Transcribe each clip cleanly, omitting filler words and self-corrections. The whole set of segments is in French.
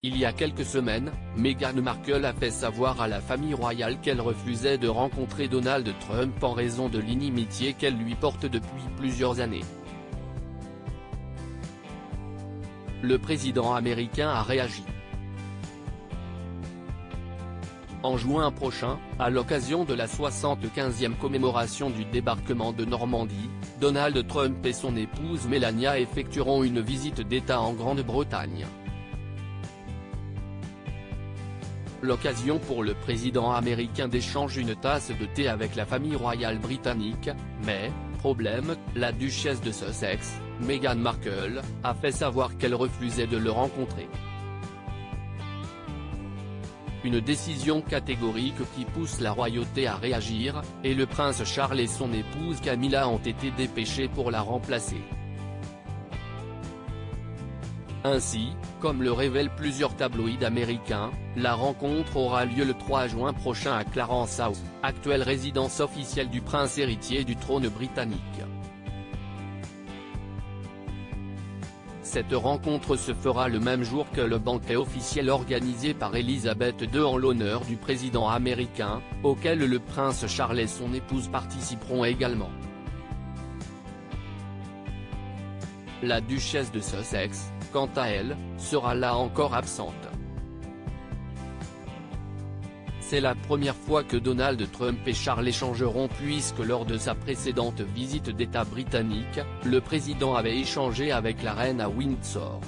Il y a quelques semaines, Meghan Markle a fait savoir à la famille royale qu'elle refusait de rencontrer Donald Trump en raison de l'inimitié qu'elle lui porte depuis plusieurs années. Le président américain a réagi. En juin prochain, à l'occasion de la 75e commémoration du débarquement de Normandie, Donald Trump et son épouse Melania effectueront une visite d'État en Grande-Bretagne. L'occasion pour le président américain d'échanger une tasse de thé avec la famille royale britannique, mais, problème, la duchesse de Sussex, Meghan Markle, a fait savoir qu'elle refusait de le rencontrer. Une décision catégorique qui pousse la royauté à réagir, et le prince Charles et son épouse Camilla ont été dépêchés pour la remplacer. Ainsi, comme le révèlent plusieurs tabloïds américains, la rencontre aura lieu le 3 juin prochain à Clarence House, actuelle résidence officielle du prince héritier du trône britannique. Cette rencontre se fera le même jour que le banquet officiel organisé par Elisabeth II en l'honneur du président américain, auquel le prince Charles et son épouse participeront également. La duchesse de Sussex, quant à elle, sera là encore absente. C'est la première fois que Donald Trump et Charles échangeront puisque lors de sa précédente visite d'État britannique, le président avait échangé avec la reine à Windsor.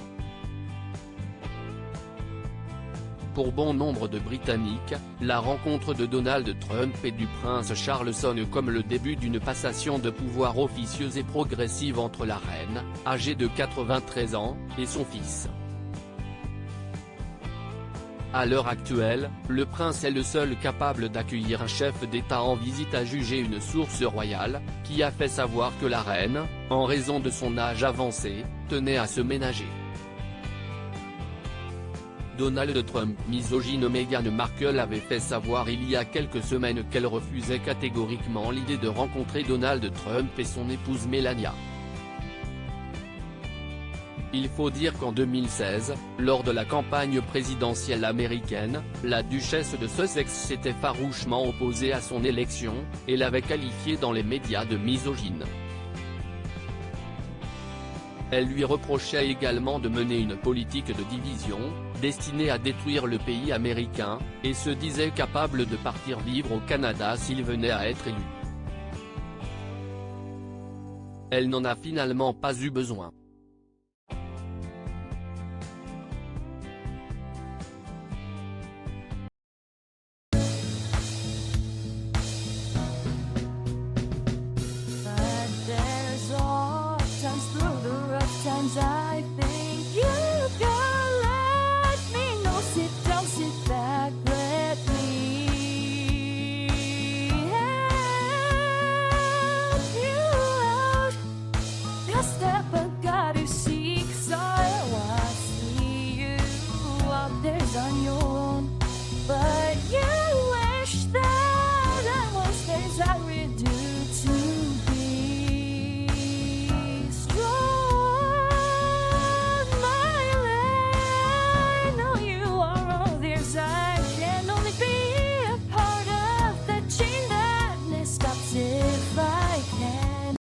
Pour bon nombre de Britanniques, la rencontre de Donald Trump et du prince Charles sonne comme le début d'une passation de pouvoir officieuse et progressive entre la reine, âgée de 93 ans, et son fils. À l'heure actuelle, le prince est le seul capable d'accueillir un chef d'État en visite, a jugé une source royale, qui a fait savoir que la reine, en raison de son âge avancé, tenait à se ménager. Donald Trump misogyne. Meghan Markle avait fait savoir il y a quelques semaines qu'elle refusait catégoriquement l'idée de rencontrer Donald Trump et son épouse Melania. Il faut dire qu'en 2016, lors de la campagne présidentielle américaine, la duchesse de Sussex s'était farouchement opposée à son élection, et l'avait qualifiée dans les médias de misogyne. Elle lui reprochait également de mener une politique de division, destinée à détruire le pays américain, et se disait capable de partir vivre au Canada s'il venait à être élu. Elle n'en a finalement pas eu besoin.